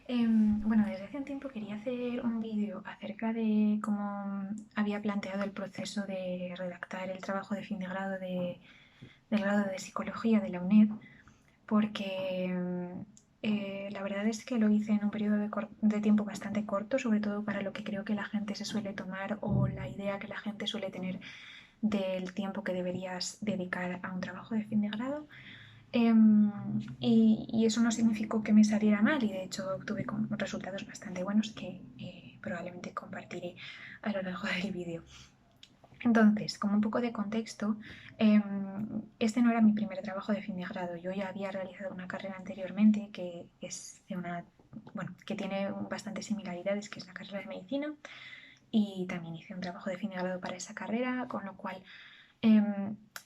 Bueno, desde hace un tiempo quería hacer un vídeo acerca de cómo había planteado el proceso de redactar el trabajo de fin de grado del grado de psicología de la UNED, porque la verdad es que lo hice en un periodo de tiempo bastante corto, sobre todo para lo que creo que la gente se suele tomar o la idea que la gente suele tener del tiempo que deberías dedicar a un trabajo de fin de grado. Y eso no significó que me saliera mal y de hecho obtuve resultados bastante buenos que probablemente compartiré a lo largo del vídeo. Entonces, como un poco de contexto, este no era mi primer trabajo de fin de grado. Yo ya había realizado una carrera anteriormente que es de bueno, que tiene bastantes similaridades, que es la carrera de medicina, y también hice un trabajo de fin de grado para esa carrera, con lo cual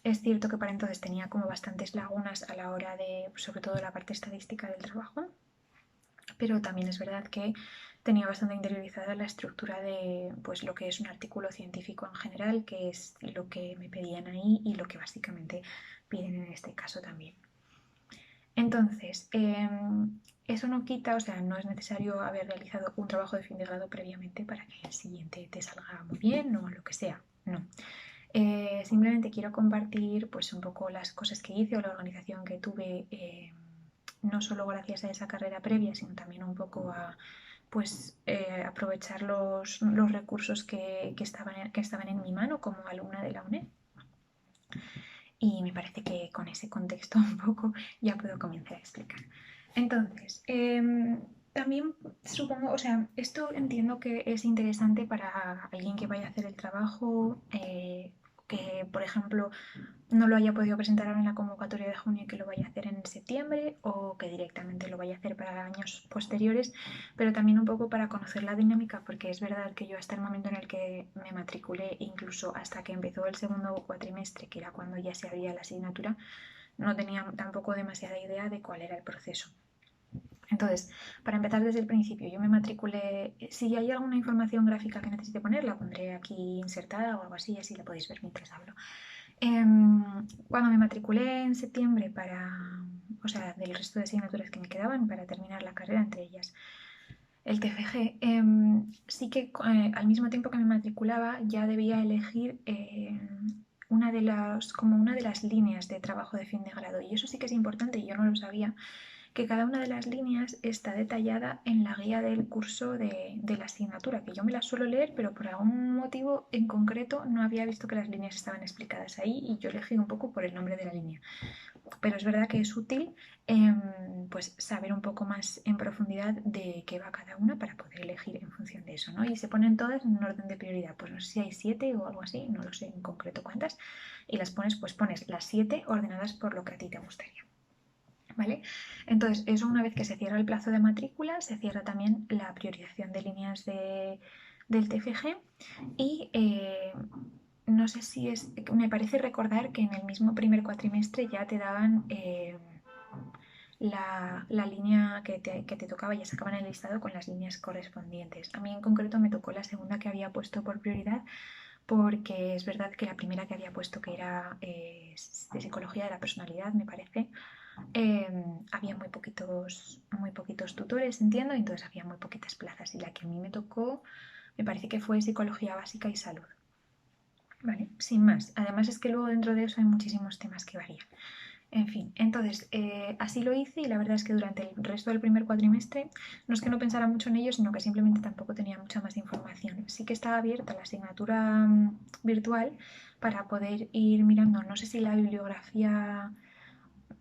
es cierto que para entonces tenía como bastantes lagunas a la hora de, sobre todo la parte estadística del trabajo, pero también es verdad que tenía bastante interiorizada la estructura de pues lo que es un artículo científico en general, que es lo que me pedían ahí y lo que básicamente piden en este caso también. Entonces, eso no quita, o sea, no es necesario haber realizado un trabajo de fin de grado previamente para que el siguiente te salga muy bien o lo que sea, no. Simplemente quiero compartir pues un poco las cosas que hice o la organización que tuve, no solo gracias a esa carrera previa, sino también un poco a pues aprovechar los recursos que estaban en mi mano como alumna de la UNED. Y me parece que con ese contexto un poco ya puedo comenzar a explicar. Entonces, también supongo, o sea, esto entiendo que es interesante para alguien que vaya a hacer el trabajo, que por ejemplo no lo haya podido presentar ahora en la convocatoria de junio y que lo vaya a hacer en septiembre o que directamente lo vaya a hacer para años posteriores, pero también un poco para conocer la dinámica, porque es verdad que yo hasta el momento en el que me matriculé, incluso hasta que empezó el segundo cuatrimestre, que era cuando ya se abría la asignatura, no tenía tampoco demasiada idea de cuál era el proceso. Entonces, para empezar desde el principio, yo me matriculé. Si hay alguna información gráfica que necesite poner, la pondré aquí insertada o algo así, así la podéis ver mientras hablo. Cuando me matriculé en septiembre o sea, del resto de asignaturas que me quedaban para terminar la carrera, entre ellas el TFG, sí que al mismo tiempo que me matriculaba ya debía elegir como una de las líneas de trabajo de fin de grado. Y eso sí que es importante y yo no lo sabía, que cada una de las líneas está detallada en la guía del curso de la asignatura, que yo me la suelo leer, pero por algún motivo en concreto no había visto que las líneas estaban explicadas ahí y yo elegí un poco por el nombre de la línea. Pero es verdad que es útil pues saber un poco más en profundidad de qué va cada una para poder elegir en función de eso, ¿no? Y se ponen todas en un orden de prioridad, pues no sé si hay 7 o algo así, no lo sé en concreto cuántas, y las pones, pues pones las 7 ordenadas por lo que a ti te gustaría. ¿Vale? Entonces, eso una vez que se cierra el plazo de matrícula, se cierra también la priorización de líneas del TFG y no sé si es, me parece recordar que en el mismo primer cuatrimestre ya te daban la línea que te tocaba, ya sacaban el listado con las líneas correspondientes. A mí en concreto me tocó la segunda que había puesto por prioridad porque es verdad que la primera que había puesto, que era de psicología de la personalidad, me parece, había muy poquitos tutores, entiendo, y entonces había muy poquitas plazas. Y la que a mí me tocó, me parece que fue psicología básica y salud. Vale, sin más. Además es que luego dentro de eso hay muchísimos temas que varían. En fin, entonces así lo hice y la verdad es que durante el resto del primer cuatrimestre no es que no pensara mucho en ello, sino que simplemente tampoco tenía mucha más información. Sí que estaba abierta la asignatura virtual para poder ir mirando, no sé si la bibliografía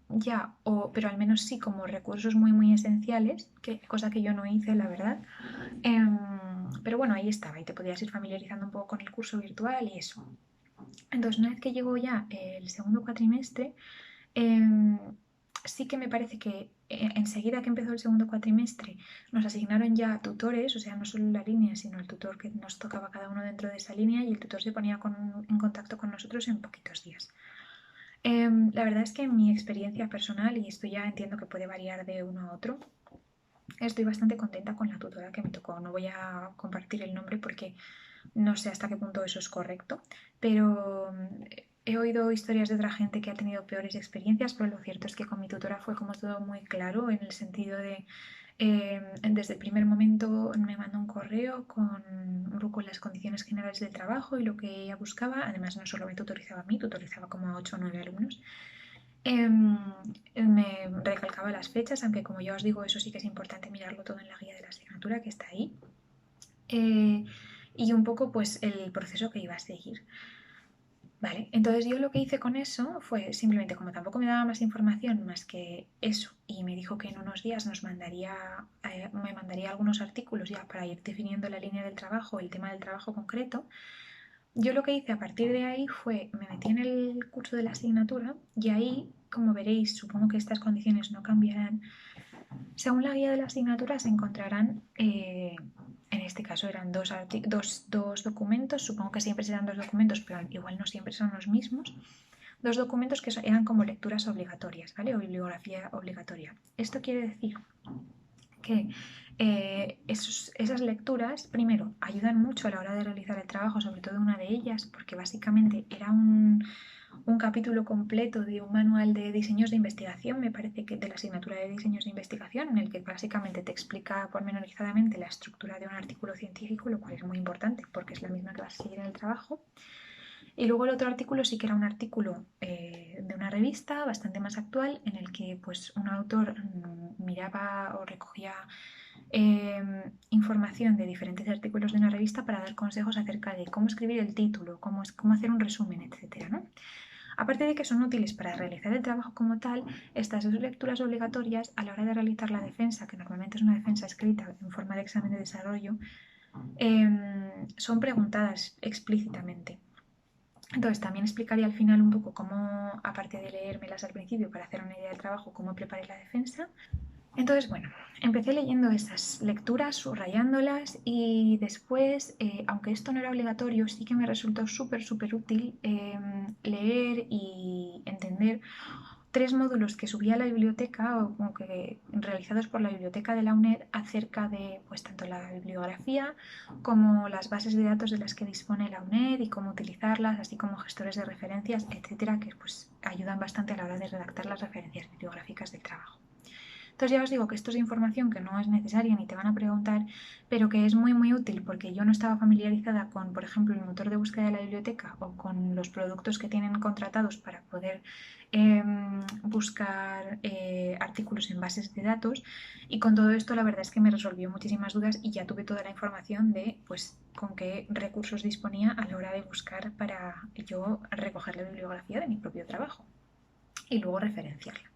ya, pero al menos sí como recursos muy esenciales, cosa que yo no hice, la verdad. Pero bueno, ahí estaba y te podías ir familiarizando un poco con el curso virtual y eso. Entonces, una vez que llegó ya el segundo cuatrimestre, em, sí que me parece que enseguida que empezó el segundo cuatrimestre nos asignaron ya tutores, o sea, no solo la línea, sino el tutor que nos tocaba cada uno dentro de esa línea y el tutor se ponía en contacto con nosotros en poquitos días. La verdad es que en mi experiencia personal, y esto ya entiendo que puede variar de uno a otro, estoy bastante contenta con la tutora que me tocó. No voy a compartir el nombre porque no sé hasta qué punto eso es correcto, pero he oído historias de otra gente que ha tenido peores experiencias, pero lo cierto es que con mi tutora fue como todo muy claro en el sentido de Desde el primer momento me mandó un correo con un poco las condiciones generales del trabajo y lo que ella buscaba. Además, no solo me tutorizaba a mí, tutorizaba como a 8 o 9 alumnos. Me recalcaba las fechas, aunque como ya os digo, eso sí que es importante mirarlo todo en la guía de la asignatura que está ahí. Y un poco pues el proceso que iba a seguir. Vale, entonces yo lo que hice con eso fue simplemente, como tampoco me daba más información más que eso, y me dijo que en unos días me mandaría algunos artículos ya para ir definiendo la línea del trabajo, el tema del trabajo concreto. Yo lo que hice a partir de ahí fue, me metí en el curso de la asignatura y ahí, como veréis, supongo que estas condiciones no cambiarán. Según la guía de la asignatura se encontrarán, en este caso eran dos documentos, supongo que siempre serán dos documentos, pero igual no siempre son los mismos. Dos documentos que eran como lecturas obligatorias, ¿vale? O bibliografía obligatoria. Esto quiere decir que esas lecturas, primero, ayudan mucho a la hora de realizar el trabajo, sobre todo una de ellas, porque básicamente era un capítulo completo de un manual de diseños de investigación, me parece que de la asignatura de diseños de investigación, en el que básicamente te explica pormenorizadamente la estructura de un artículo científico, lo cual es muy importante porque es la misma que vas a seguir en el trabajo. Y luego el otro artículo sí que era un artículo de una revista bastante más actual en el que pues, un autor miraba o recogía información de diferentes artículos de una revista para dar consejos acerca de cómo escribir el título, cómo hacer un resumen, etc., ¿no? Aparte de que son útiles para realizar el trabajo como tal, estas dos lecturas obligatorias a la hora de realizar la defensa, que normalmente es una defensa escrita en forma de examen de desarrollo, son preguntadas explícitamente. Entonces también explicaría al final un poco cómo, aparte de leérmelas al principio para hacer una idea del trabajo, cómo preparé la defensa. Entonces, bueno, empecé leyendo esas lecturas, subrayándolas y después, aunque esto no era obligatorio, sí que me resultó súper útil leer y entender 3 módulos que subí a la biblioteca o como que realizados por la biblioteca de la UNED acerca de pues tanto la bibliografía como las bases de datos de las que dispone la UNED y cómo utilizarlas, así como gestores de referencias, etcétera, que pues ayudan bastante a la hora de redactar las referencias bibliográficas del trabajo. Entonces ya os digo que esto es información que no es necesaria ni te van a preguntar, pero que es muy útil porque yo no estaba familiarizada con, por ejemplo, el motor de búsqueda de la biblioteca o con los productos que tienen contratados para poder buscar artículos en bases de datos, y con todo esto la verdad es que me resolvió muchísimas dudas y ya tuve toda la información de pues con qué recursos disponía a la hora de buscar para yo recoger la bibliografía de mi propio trabajo y luego referenciarla.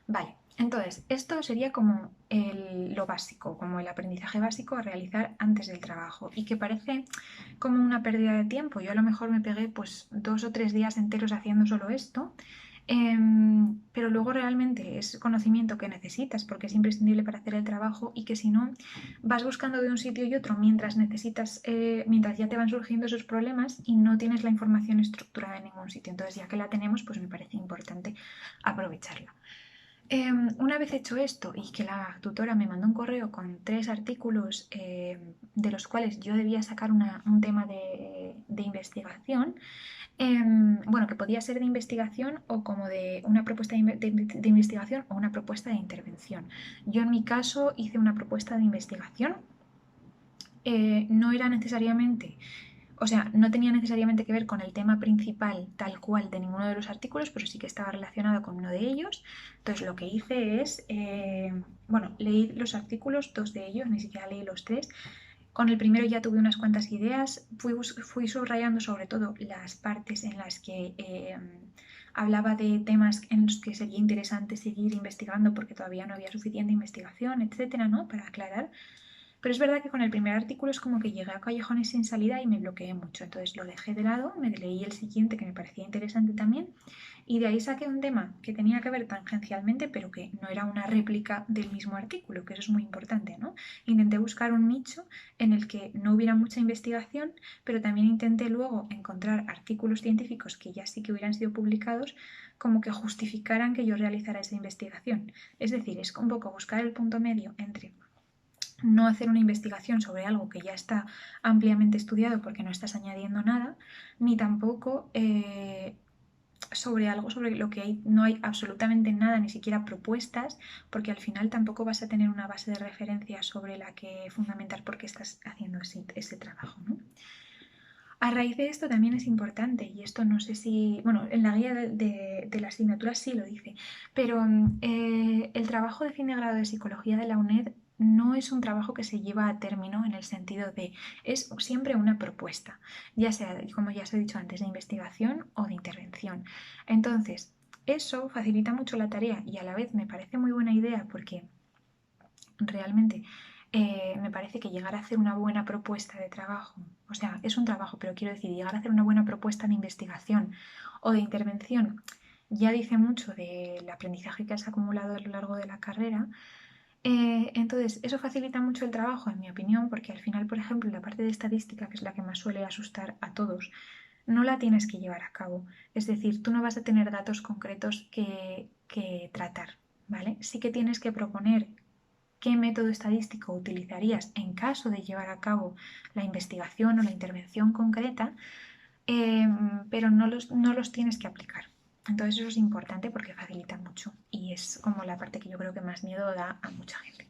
Vale, entonces esto sería como lo básico, como el aprendizaje básico a realizar antes del trabajo y que parece como una pérdida de tiempo. Yo a lo mejor me pegué pues 2 o 3 días enteros haciendo solo esto, pero luego realmente es conocimiento que necesitas porque es imprescindible para hacer el trabajo y que si no vas buscando de un sitio y otro mientras necesitas, mientras ya te van surgiendo esos problemas y no tienes la información estructurada en ningún sitio. Entonces ya que la tenemos pues me parece importante aprovecharla. Una vez hecho esto y que la tutora me mandó un correo con 3 artículos de los cuales yo debía sacar un tema de investigación, bueno, que podía ser de investigación o como de una propuesta de investigación o una propuesta de intervención. Yo en mi caso hice una propuesta de investigación. No era necesariamente, o sea, no tenía necesariamente que ver con el tema principal tal cual de ninguno de los artículos, pero sí que estaba relacionado con uno de ellos. Entonces lo que hice es, bueno, leí los artículos, 2 de ellos, ni siquiera leí los 3. Con el primero ya tuve unas cuantas ideas, fui subrayando sobre todo las partes en las que hablaba de temas en los que sería interesante seguir investigando porque todavía no había suficiente investigación, etcétera, ¿no? Para aclarar. Pero es verdad que con el primer artículo es como que llegué a callejones sin salida y me bloqueé mucho. Entonces lo dejé de lado, me leí el siguiente que me parecía interesante también y de ahí saqué un tema que tenía que ver tangencialmente pero que no era una réplica del mismo artículo, que eso es muy importante, ¿no? Intenté buscar un nicho en el que no hubiera mucha investigación, pero también intenté luego encontrar artículos científicos que ya sí que hubieran sido publicados como que justificaran que yo realizara esa investigación. Es decir, es un poco buscar el punto medio entre no hacer una investigación sobre algo que ya está ampliamente estudiado porque no estás añadiendo nada, ni tampoco sobre algo sobre lo que no hay absolutamente nada, ni siquiera propuestas, porque al final tampoco vas a tener una base de referencia sobre la que fundamentar por qué estás haciendo ese trabajo, ¿no? A raíz de esto también es importante, y esto no sé si, bueno, en la guía de la asignatura sí lo dice, pero el trabajo de fin de grado de psicología de la UNED no es un trabajo que se lleva a término en el sentido de, es siempre una propuesta, ya sea, como ya os he dicho antes, de investigación o de intervención. Entonces, eso facilita mucho la tarea y a la vez me parece muy buena idea porque realmente me parece que llegar a hacer una buena propuesta de trabajo, o sea, es un trabajo, pero quiero decir, llegar a hacer una buena propuesta de investigación o de intervención ya dice mucho del aprendizaje que has acumulado a lo largo de la carrera. Entonces, eso facilita mucho el trabajo, en mi opinión, porque al final, por ejemplo, la parte de estadística, que es la que más suele asustar a todos, no la tienes que llevar a cabo. Es decir, tú no vas a tener datos concretos que tratar, ¿vale? Sí que tienes que proponer qué método estadístico utilizarías en caso de llevar a cabo la investigación o la intervención concreta, pero no los tienes que aplicar. Entonces eso es importante porque facilita mucho y es como la parte que yo creo que más miedo da a mucha gente.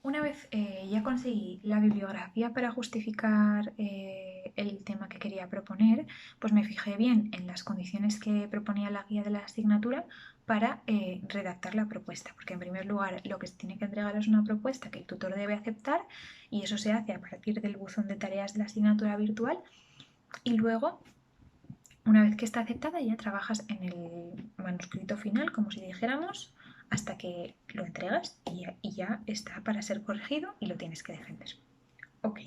Una vez ya conseguí la bibliografía para justificar el tema que quería proponer, pues me fijé bien en las condiciones que proponía la guía de la asignatura para redactar la propuesta, porque en primer lugar lo que se tiene que entregar es una propuesta que el tutor debe aceptar y eso se hace a partir del buzón de tareas de la asignatura virtual y luego, una vez que está aceptada, ya trabajas en el manuscrito final, como si dijéramos, hasta que lo entregas y ya está para ser corregido y lo tienes que defender. Ok,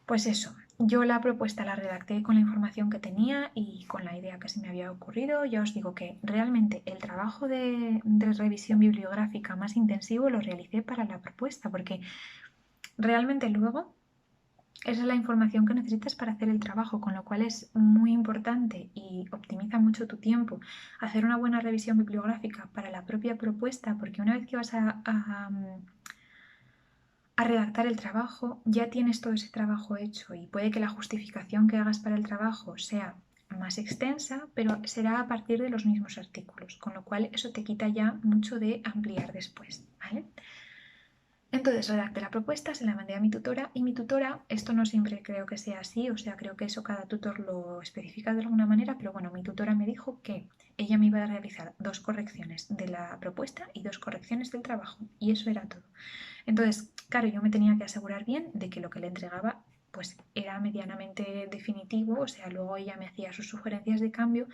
pues eso, yo la propuesta la redacté con la información que tenía y con la idea que se me había ocurrido. Ya os digo que realmente el trabajo de revisión bibliográfica más intensivo lo realicé para la propuesta, porque realmente luego esa es la información que necesitas para hacer el trabajo, con lo cual es muy importante y optimiza mucho tu tiempo hacer una buena revisión bibliográfica para la propia propuesta, porque una vez que vas a redactar el trabajo, ya tienes todo ese trabajo hecho y puede que la justificación que hagas para el trabajo sea más extensa, pero será a partir de los mismos artículos, con lo cual eso te quita ya mucho de ampliar después, ¿vale? Entonces redacté la propuesta, se la mandé a mi tutora y mi tutora, esto no siempre creo que sea así, o sea, creo que eso cada tutor lo especifica de alguna manera, pero bueno, mi tutora me dijo que ella me iba a realizar 2 correcciones de la propuesta y 2 correcciones del trabajo y eso era todo. Entonces, claro, yo me tenía que asegurar bien de que lo que le entregaba pues era medianamente definitivo, o sea, luego ella me hacía sus sugerencias de cambio,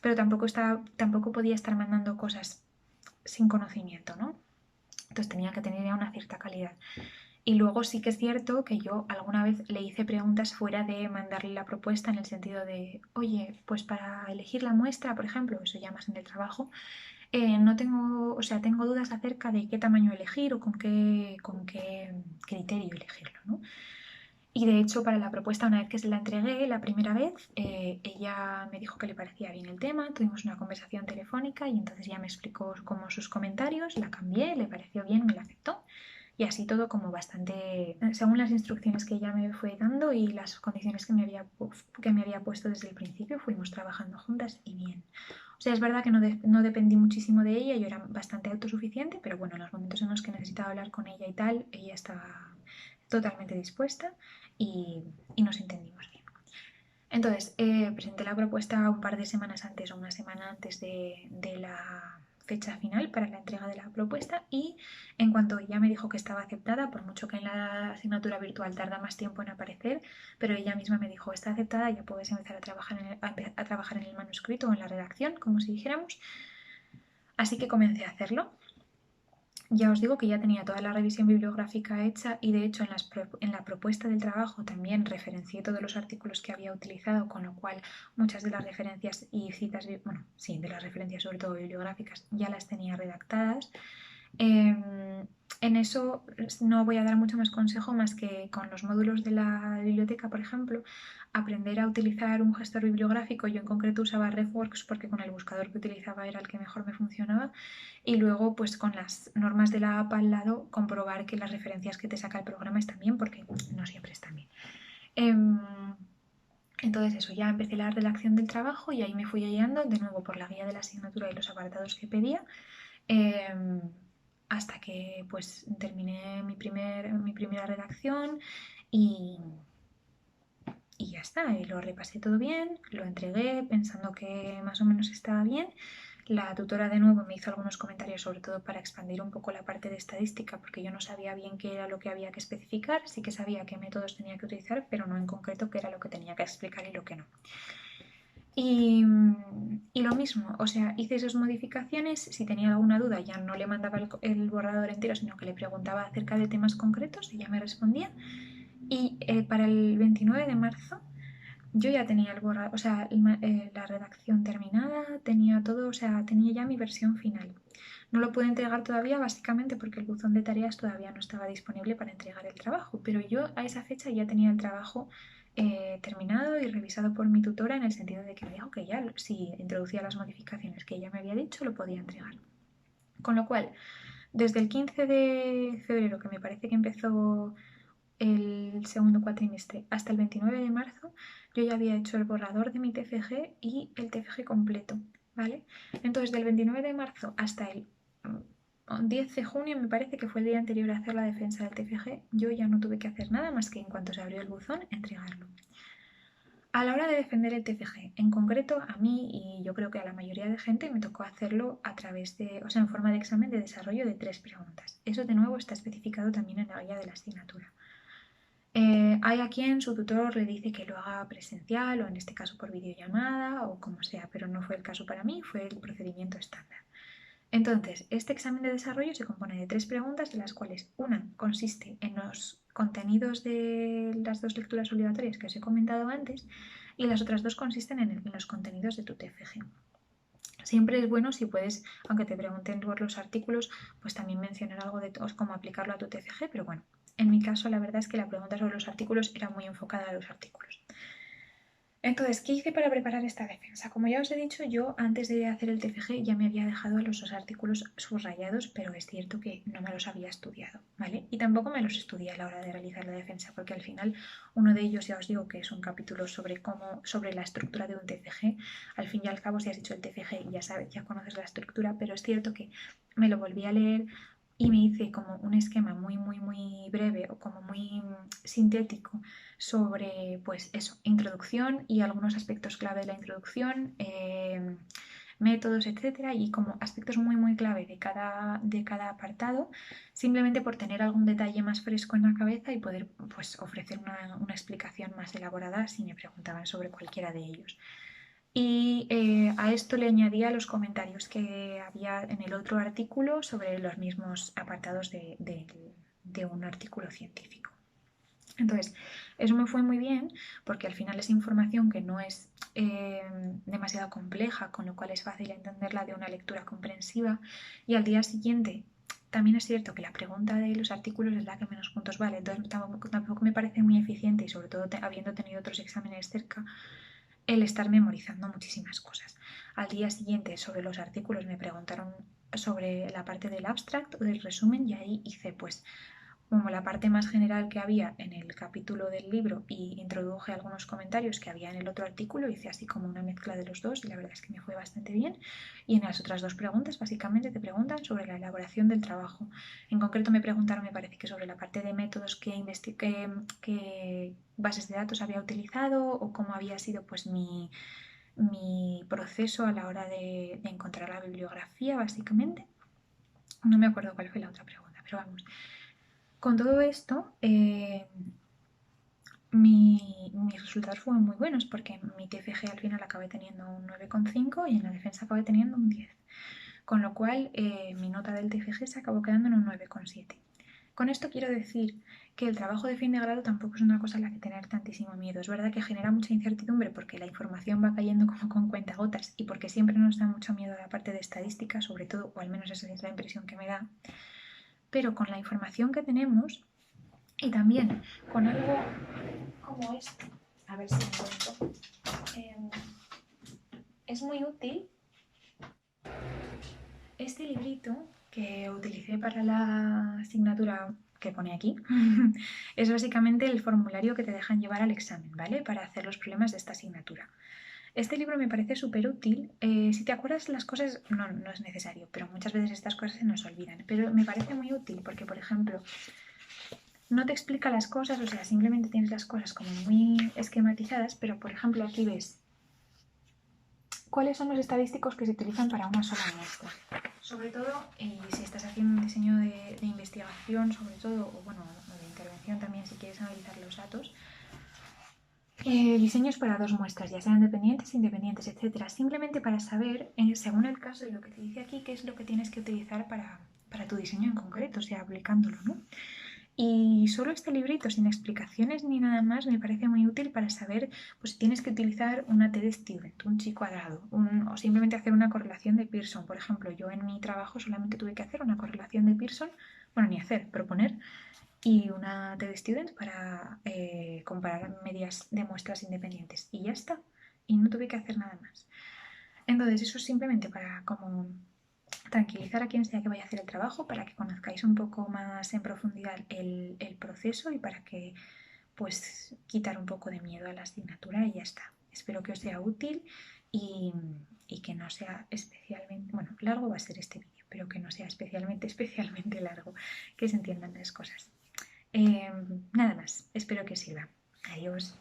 pero tampoco podía estar mandando cosas sin conocimiento, ¿no? Entonces tenía que tener ya una cierta calidad. Y luego sí que es cierto que yo alguna vez le hice preguntas fuera de mandarle la propuesta en el sentido de, oye, pues para elegir la muestra, por ejemplo, eso ya más en el trabajo, no tengo, o sea, tengo dudas acerca de qué tamaño elegir o con qué criterio elegirlo, ¿no? Y de hecho, para la propuesta, una vez que se la entregué la primera vez, ella me dijo que le parecía bien el tema, tuvimos una conversación telefónica y entonces ya me explicó como sus comentarios, la cambié, le pareció bien, me la aceptó y así todo como bastante, según las instrucciones que ella me fue dando y las condiciones que me había puesto desde el principio, fuimos trabajando juntas y bien. O sea, es verdad que no dependí muchísimo de ella, yo era bastante autosuficiente, pero bueno, en los momentos en los que necesitaba hablar con ella y tal, ella estaba totalmente dispuesta y nos entendimos bien. Entonces, presenté la propuesta un par de semanas antes o una semana antes de la fecha final para la entrega de la propuesta y en cuanto ella me dijo que estaba aceptada, por mucho que en la asignatura virtual tarda más tiempo en aparecer, pero ella misma me dijo, está aceptada, ya puedes empezar a trabajar en el manuscrito o en la redacción, como si dijéramos. Así que comencé a hacerlo. Ya os digo que ya tenía toda la revisión bibliográfica hecha y de hecho en la propuesta del trabajo también referencié todos los artículos que había utilizado, con lo cual muchas de las referencias y citas, bueno, sí, de las referencias sobre todo bibliográficas ya las tenía redactadas. En eso no voy a dar mucho más consejo más que con los módulos de la biblioteca, por ejemplo, aprender a utilizar un gestor bibliográfico. Yo en concreto usaba RefWorks porque con el buscador que utilizaba era el que mejor me funcionaba y luego pues con las normas de la app al lado comprobar que las referencias que te saca el programa están bien porque no siempre están bien. Entonces eso, ya empecé la redacción del trabajo y ahí me fui guiando de nuevo por la guía de la asignatura y los apartados que pedía, eh, hasta que pues terminé mi primera redacción y, y ya está, y lo repasé todo bien, lo entregué pensando que más o menos estaba bien. La tutora de nuevo me hizo algunos comentarios, sobre todo para expandir un poco la parte de estadística, porque yo no sabía bien qué era lo que había que especificar, sí que sabía qué métodos tenía que utilizar, pero no en concreto qué era lo que tenía que explicar y lo que no. Y lo mismo, o sea, hice esas modificaciones, si tenía alguna duda ya no le mandaba el borrador entero, sino que le preguntaba acerca de temas concretos y ya me respondía. Y para el 29 de marzo yo ya tenía el borrador, o sea, la redacción terminada, tenía todo, o sea, tenía ya mi versión final. No lo pude entregar todavía básicamente porque el buzón de tareas todavía no estaba disponible para entregar el trabajo, pero yo a esa fecha ya tenía el trabajo terminado y revisado por mi tutora en el sentido de que me dijo que ya si introducía las modificaciones que ella me había dicho lo podía entregar. Con lo cual, desde el 15 de febrero, que me parece que empezó el segundo cuatrimestre, hasta el 29 de marzo, yo ya había hecho el borrador de mi TFG y el TFG completo, ¿vale? Entonces, del 29 de marzo hasta el 10 de junio, me parece que fue el día anterior a hacer la defensa del TFG, yo ya no tuve que hacer nada más que en cuanto se abrió el buzón, entregarlo. A la hora de defender el TFG, en concreto a mí y yo creo que a la mayoría de gente me tocó hacerlo a través de, o sea, en forma de examen de desarrollo de 3 preguntas. Eso de nuevo está especificado también en la guía de la asignatura. Hay a quien su tutor le dice que lo haga presencial o en este caso por videollamada o como sea, pero no fue el caso para mí, fue el procedimiento estándar. Entonces, este examen de desarrollo se compone de 3 preguntas, de las cuales una consiste en los contenidos de las 2 lecturas obligatorias que os he comentado antes y las otras 2 consisten en los contenidos de tu TFG. Siempre es bueno si puedes, aunque te pregunten por los artículos, pues también mencionar algo de cómo aplicarlo a tu TFG, pero bueno, en mi caso la verdad es que la pregunta sobre los artículos era muy enfocada a los artículos. Entonces, ¿qué hice para preparar esta defensa? Como ya os he dicho, yo antes de hacer el TFG ya me había dejado los 2 artículos subrayados, pero es cierto que no me los había estudiado, ¿vale? Y tampoco me los estudié a la hora de realizar la defensa, porque al final uno de ellos ya os digo que es un capítulo sobre la estructura de un TFG. Al fin y al cabo, si has hecho el TFG ya sabes, ya conoces la estructura, pero es cierto que me lo volví a leer y me hice como un esquema muy breve o como muy sintético sobre, pues eso, introducción y algunos aspectos clave de la introducción, métodos, etcétera, y como aspectos muy clave de cada apartado, simplemente por tener algún detalle más fresco en la cabeza y poder pues, ofrecer una explicación más elaborada si me preguntaban sobre cualquiera de ellos. Y a esto le añadía los comentarios que había en el otro artículo sobre los mismos apartados de un artículo científico. Entonces, eso me fue muy bien porque al final es información que no es demasiado compleja, con lo cual es fácil entenderla de una lectura comprensiva. Y al día siguiente, también es cierto que la pregunta de los artículos es la que menos puntos vale, entonces tampoco me parece muy eficiente y sobre todo habiendo tenido otros exámenes cerca, el estar memorizando muchísimas cosas. Al día siguiente sobre los artículos me preguntaron sobre la parte del abstract o del resumen y ahí hice pues como la parte más general que había en el capítulo del libro y introduje algunos comentarios que había en el otro artículo, hice así como una mezcla de los dos y la verdad es que me fue bastante bien. Y en las otras 2 preguntas básicamente te preguntan sobre la elaboración del trabajo. En concreto me preguntaron, me parece que sobre la parte de métodos que bases de datos había utilizado o cómo había sido pues mi proceso a la hora de encontrar la bibliografía básicamente. No me acuerdo cuál fue la otra pregunta, pero vamos. Con todo esto, mis resultados fueron muy buenos porque mi TFG al final acabé teniendo un 9,5 y en la defensa acabé teniendo un 10. Con lo cual, mi nota del TFG se acabó quedando en un 9,7. Con esto quiero decir que el trabajo de fin de grado tampoco es una cosa a la que tener tantísimo miedo. Es verdad que genera mucha incertidumbre porque la información va cayendo como con cuentagotas y porque siempre nos da mucho miedo la parte de estadística, sobre todo, o al menos esa es la impresión que me da. Pero con la información que tenemos y también con algo como esto, a ver si me encuentro, es muy útil este librito que utilicé para la asignatura que pone aquí, es básicamente el formulario que te dejan llevar al examen, ¿vale? Para hacer los problemas de esta asignatura. Este libro me parece súper útil. Si te acuerdas las cosas, no es necesario, pero muchas veces estas cosas se nos olvidan. Pero me parece muy útil porque, por ejemplo, no te explica las cosas, o sea, simplemente tienes las cosas como muy esquematizadas, pero, por ejemplo, aquí ves cuáles son los estadísticos que se utilizan para una sola muestra. Sobre todo, si estás haciendo un diseño de investigación, sobre todo, o bueno, de intervención también, si quieres analizar los datos, diseños para dos muestras, ya sean dependientes, independientes, etcétera, simplemente para saber, según el caso y lo que te dice aquí, qué es lo que tienes que utilizar para tu diseño en concreto, o sea, aplicándolo, ¿no? Y solo este librito, sin explicaciones ni nada más, me parece muy útil para saber pues, si tienes que utilizar una T de Student, un chi cuadrado, o simplemente hacer una correlación de Pearson. Por ejemplo, yo en mi trabajo solamente tuve que hacer una correlación de Pearson, bueno, ni hacer, proponer, y una T de Student para comparar medias de muestras independientes. Y ya está. Y no tuve que hacer nada más. Entonces, eso es simplemente para como tranquilizar a quien sea que vaya a hacer el trabajo, para que conozcáis un poco más en profundidad el proceso y para que pues quitar un poco de miedo a la asignatura y ya está. Espero que os sea útil y, y que no sea especialmente, bueno, largo va a ser este vídeo, pero que no sea especialmente largo, que se entiendan las cosas. Nada más, espero que os sirva. Adiós.